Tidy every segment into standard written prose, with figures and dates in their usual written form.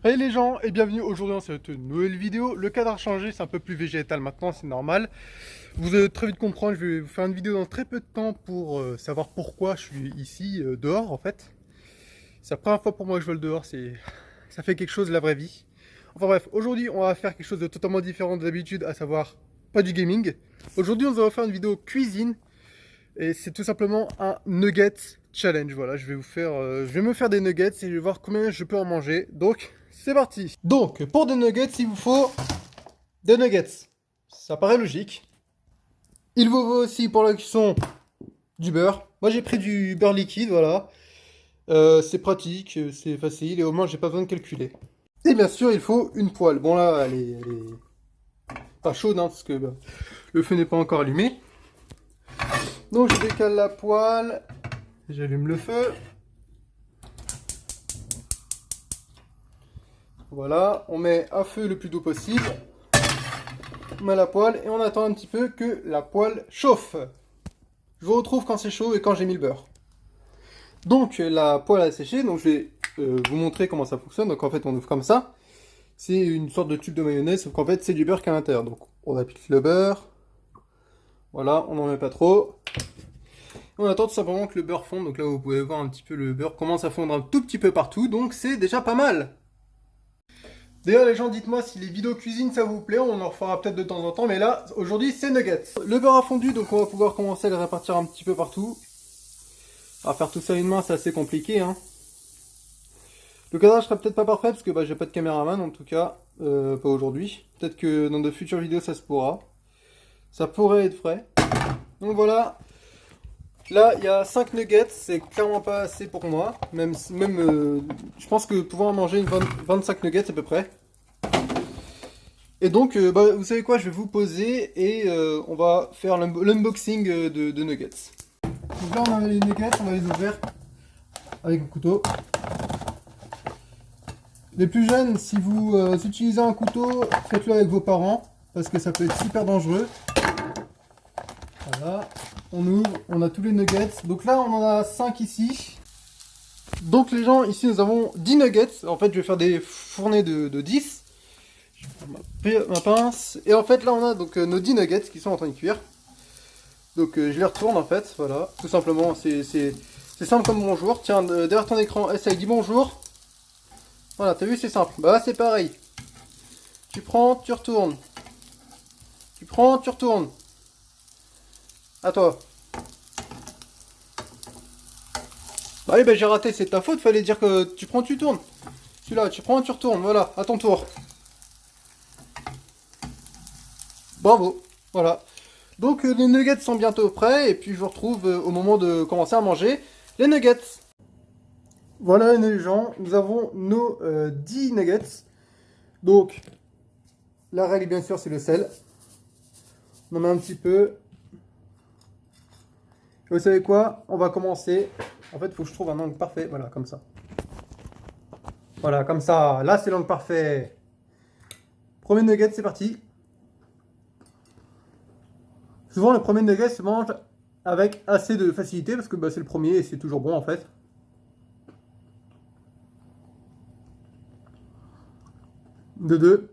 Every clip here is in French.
Hey les gens, et bienvenue aujourd'hui dans cette nouvelle vidéo. Le cadre a changé, c'est un peu plus végétal maintenant, c'est normal. Vous allez très vite comprendre, je vais vous faire une vidéo dans très peu de temps pour savoir pourquoi je suis ici, dehors en fait. C'est la première fois pour moi que je vole dehors, ça fait quelque chose de la vraie vie. Enfin bref, aujourd'hui on va faire quelque chose de totalement différent de d'habitude, à savoir pas du gaming. Aujourd'hui on va faire une vidéo cuisine, et c'est tout simplement un nugget challenge. Voilà, je vais me faire des nuggets et je vais voir combien je peux en manger. Donc, c'est parti. Donc, pour des nuggets, il vous faut des nuggets. Ça paraît logique. Il vous faut aussi pour la cuisson du beurre. Moi, j'ai pris du beurre liquide, voilà. C'est pratique, c'est facile et au moins, j'ai pas besoin de calculer. Et bien sûr, il faut une poêle. Bon là, elle est pas chaude, hein, parce que bah, le feu n'est pas encore allumé. Donc, je décale la poêle. J'allume le feu. Voilà, on met un feu le plus doux possible. On met la poêle et on attend un petit peu que la poêle chauffe. Je vous retrouve quand c'est chaud et quand j'ai mis le beurre. Donc la poêle a séché, donc je vais vous montrer comment ça fonctionne. Donc en fait on ouvre comme ça. C'est une sorte de tube de mayonnaise, sauf qu'en fait c'est du beurre qui est à l'intérieur. Donc on applique le beurre. Voilà, on n'en met pas trop. On attend tout simplement que le beurre fonde. Donc là vous pouvez voir un petit peu le beurre commence à fondre un tout petit peu partout. Donc c'est déjà pas mal. D'ailleurs les gens, dites-moi si les vidéos cuisine ça vous plaît, on en refera peut-être de temps en temps, mais là, aujourd'hui c'est nuggets. Le beurre a fondu, donc on va pouvoir commencer à le répartir un petit peu partout. Alors faire tout ça à une main, c'est assez compliqué, hein. Le cadrage sera peut-être pas parfait, parce que bah, j'ai pas de caméraman en tout cas, pas aujourd'hui. Peut-être que dans de futures vidéos ça se pourra. Ça pourrait être frais. Donc voilà, là il y a 5 nuggets, c'est clairement pas assez pour moi. Je pense que pouvoir en manger 25 nuggets à peu près. Et donc, bah, vous savez quoi, je vais vous poser et on va faire l'unboxing de nuggets. Donc là, on a les nuggets, on va les ouvrir avec un couteau. Les plus jeunes, si vous utilisez un couteau, faites-le avec vos parents, parce que ça peut être super dangereux. Voilà, on ouvre, on a tous les nuggets. Donc là, on en a 5 ici. Donc les gens, ici nous avons 10 nuggets. En fait, je vais faire des fournées de 10. Ma pince. Et en fait là on a donc nos 10 nuggets qui sont en train de cuire. Donc je les retourne en fait, voilà. Tout simplement, c'est simple comme bonjour. Tiens, derrière ton écran, essaye, dis bonjour. Voilà, t'as vu, c'est simple. Bah là c'est pareil. Tu prends, tu retournes. Tu prends, tu retournes. À toi. Bah oui, bah j'ai raté, c'est ta faute, fallait dire que tu prends, tu tournes. Celui-là, tu prends, tu retournes, voilà, à ton tour. Bravo, voilà. Donc les nuggets sont bientôt prêts et puis je vous retrouve au moment de commencer à manger les nuggets. Voilà les gens, nous avons nos 10 nuggets. Donc la règle bien sûr c'est le sel. On en met un petit peu. Et vous savez quoi? On va commencer. En fait il faut que je trouve un angle parfait, voilà comme ça. Voilà comme ça, là c'est l'angle parfait. Premier nugget, c'est parti. Souvent le premier nugget se mange avec assez de facilité parce que bah, c'est le premier et c'est toujours bon en fait. De deux.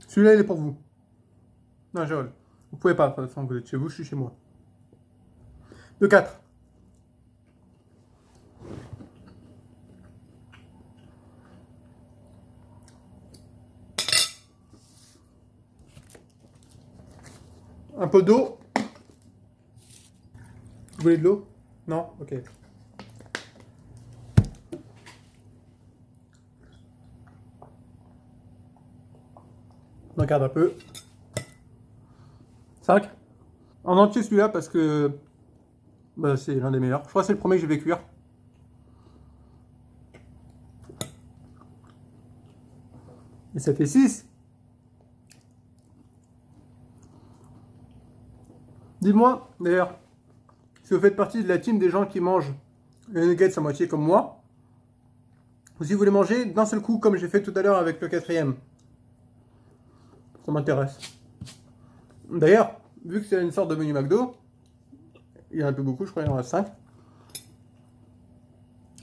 Celui-là il est pour vous. Non, je rigole. Vous pouvez pas, de toute façon vous êtes chez vous, je suis chez moi. De 4. Un peu d'eau. Vous voulez de l'eau? Non? Ok. On regarde un peu. 5. En entier celui-là parce que bah, c'est l'un des meilleurs. Je crois que c'est le premier que je vais cuire. Et ça fait 6. Dis-moi, d'ailleurs, si vous faites partie de la team des gens qui mangent les nuggets à moitié comme moi, ou si vous les mangez d'un seul coup comme j'ai fait tout à l'heure avec le quatrième. Ça m'intéresse. D'ailleurs, vu que c'est une sorte de menu McDo, Il y en a plus beaucoup, je crois qu'il en reste 5.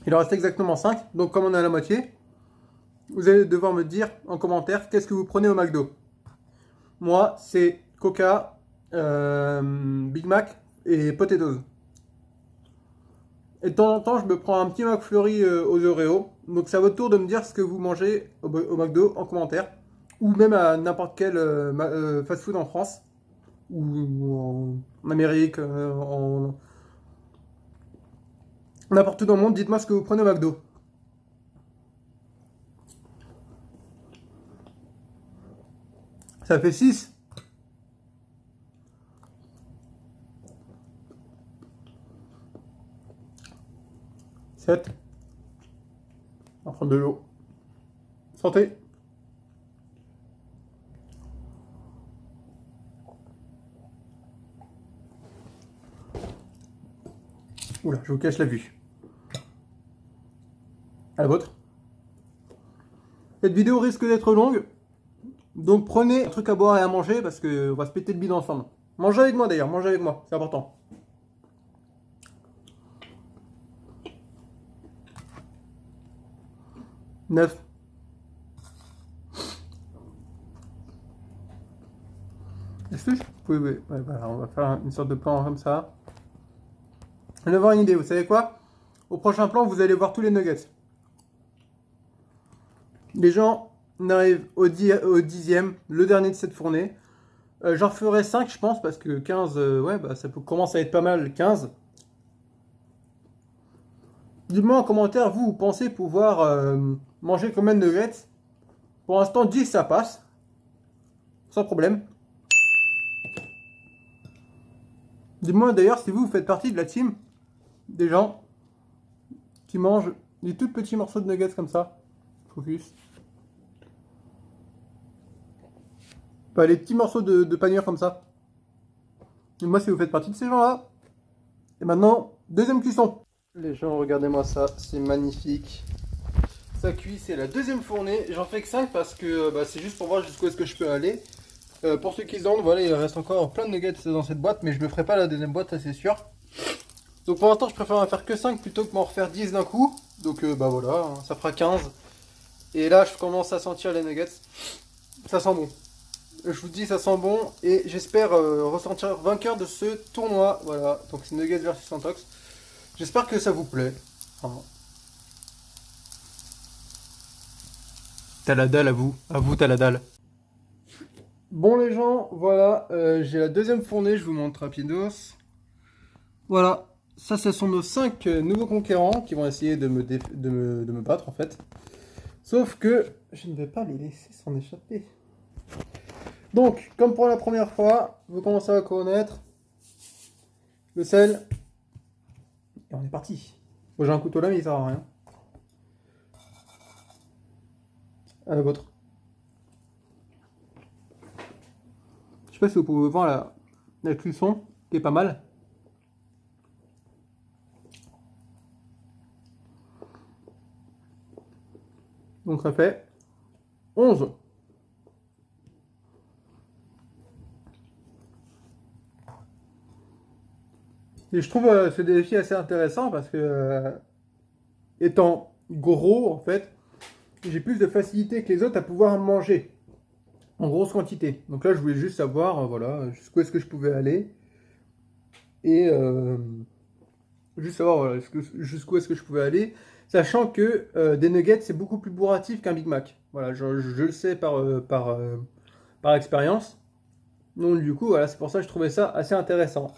Il en reste exactement 5. Donc comme on est à la moitié, vous allez devoir me dire en commentaire qu'est-ce que vous prenez au McDo. Moi, c'est Coca, Big Mac et Potatoes. Et de temps en temps, je me prends un petit McFlurry aux Oreos. Donc c'est à votre tour de me dire ce que vous mangez au McDo en commentaire. Ou même à n'importe quel fast-food en France. Ou en Amérique, n'importe où dans le monde. Dites-moi ce que vous prenez au McDo. Ça fait 6. On va prendre de l'eau. Santé. Oula, je vous cache la vue. À la vôtre. Cette vidéo risque d'être longue. Donc prenez un truc à boire et à manger parce qu'on va se péter le bide ensemble. Mangez avec moi d'ailleurs, mangez avec moi, c'est important. Neuf. Est-ce que je peux... Ouais, voilà, on va faire une sorte de plan comme ça. Je vais avoir une idée, vous savez quoi? Au prochain plan, vous allez voir tous les nuggets. Les gens arrivent au 10e, le dernier de cette fournée. J'en ferai 5, je pense, parce que 15, ouais, bah, ça commence à être pas mal, 15. Dites-moi en commentaire, vous pensez pouvoir manger combien de nuggets? Pour l'instant, 10, ça passe. Sans problème. Dites-moi d'ailleurs si vous faites partie de la team des gens qui mangent des tout petits morceaux de nuggets comme ça. Focus. Pas les petits morceaux de panure comme ça. Et moi, si vous faites partie de ces gens-là. Et maintenant, deuxième cuisson. Les gens, regardez-moi ça, c'est magnifique. Ça cuit, c'est la deuxième fournée. J'en fais que 5 parce que bah, c'est juste pour voir jusqu'où est-ce que je peux aller. Pour ceux qui se demandent, voilà, il reste encore plein de nuggets dans cette boîte, mais je ne me ferai pas la deuxième boîte, ça c'est sûr. Donc pour l'instant, je préfère en faire que 5 plutôt que m'en refaire 10 d'un coup. Donc bah voilà, hein, ça fera 15. Et là, je commence à sentir les nuggets. Ça sent bon. Je vous dis, ça sent bon. Et j'espère ressentir vainqueur de ce tournoi. Voilà, donc c'est Nuggets versus Santox. J'espère que ça vous plaît. Enfin, t'as la dalle à vous. À vous, t'as la dalle. Bon les gens, voilà, j'ai la deuxième fournée, je vous montre rapidos. Voilà, ça ce sont nos 5 nouveaux conquérants qui vont essayer de me battre en fait. Sauf que je ne vais pas les laisser s'en échapper. Donc, comme pour la première fois, vous commencez à connaître le sel. Et on est parti. Bon, j'ai un couteau là mais il sert à rien. À la vôtre. Je sais pas si vous pouvez voir la cuisson qui est pas mal. Donc ça fait 11. Et je trouve ce défi assez intéressant parce que étant gros en fait, j'ai plus de facilité que les autres à pouvoir manger en grosse quantité. Donc là je voulais juste savoir voilà, jusqu'où est-ce que je pouvais aller. Et juste savoir voilà, jusqu'où est-ce que je pouvais aller. Sachant que des nuggets c'est beaucoup plus bourratif qu'un Big Mac. Voilà, je le sais par expérience. Donc du coup voilà, c'est pour ça que je trouvais ça assez intéressant.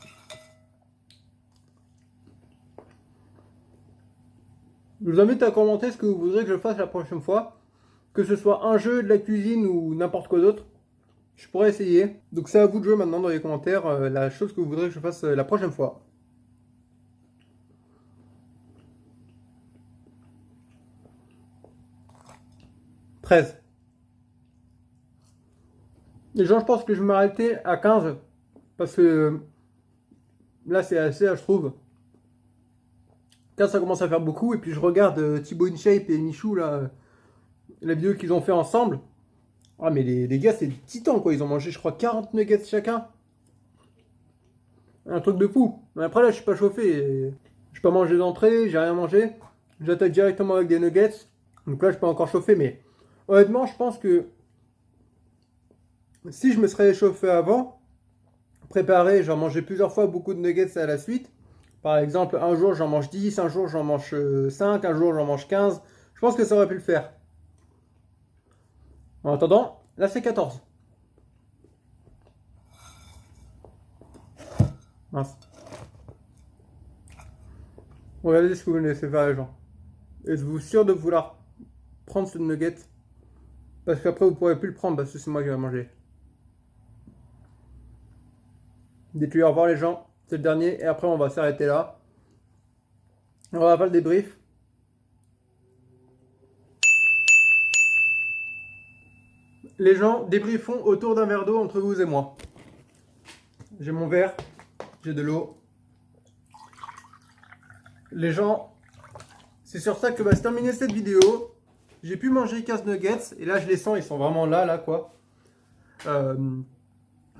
Je vous invite à commenter ce que vous voudrez que je fasse la prochaine fois. Que ce soit un jeu, de la cuisine ou n'importe quoi d'autre. Je pourrais essayer. Donc c'est à vous de jouer maintenant dans les commentaires la chose que vous voudrez que je fasse la prochaine fois. « 13. Les gens, je pense que je vais m'arrêter à 15. Parce que là, c'est assez, je trouve. 15, ça commence à faire beaucoup. Et puis je regarde Thibaut InShape et Michou, là, la vidéo qu'ils ont fait ensemble. Ah, mais les gars, c'est des titans, quoi. Ils ont mangé, je crois, 40 nuggets chacun. Un truc de fou. Mais après là, je suis pas chauffé. Je peux pas manger d'entrée, j'ai rien mangé. J'attaque directement avec des nuggets. Donc là, je peux encore chauffer, mais honnêtement, je pense que si je me serais échauffé avant, préparé, j'en mangeais plusieurs fois beaucoup de nuggets à la suite. Par exemple, un jour j'en mange 10, un jour j'en mange 5, un jour j'en mange 15. Je pense que ça aurait pu le faire. En attendant, là c'est 14. Mince. Regardez ce que vous laissez faire les gens. Êtes-vous sûr de vouloir prendre ce nugget? Parce qu'après vous ne pourrez plus le prendre parce que c'est moi qui vais manger. Dites-lui au revoir les gens, c'est le dernier et après on va s'arrêter là. On va faire le débrief. Les gens, débriefons autour d'un verre d'eau entre vous et moi. J'ai mon verre, j'ai de l'eau. Les gens, c'est sur ça que va se terminer cette vidéo. J'ai pu manger 15 nuggets et là je les sens, ils sont vraiment là quoi.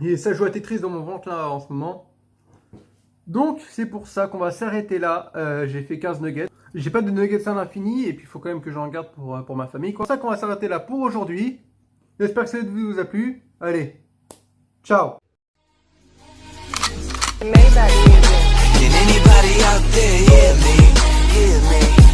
Et ça joue à Tetris dans mon ventre là en ce moment. Donc c'est pour ça qu'on va s'arrêter là. J'ai fait 15 nuggets. J'ai pas de nuggets à l'infini et puis il faut quand même que j'en garde pour ma famille, quoi. C'est pour ça qu'on va s'arrêter là pour aujourd'hui. J'espère que cette vidéo vous a plu. Allez, ciao. Can anybody out there hear me? Hear me?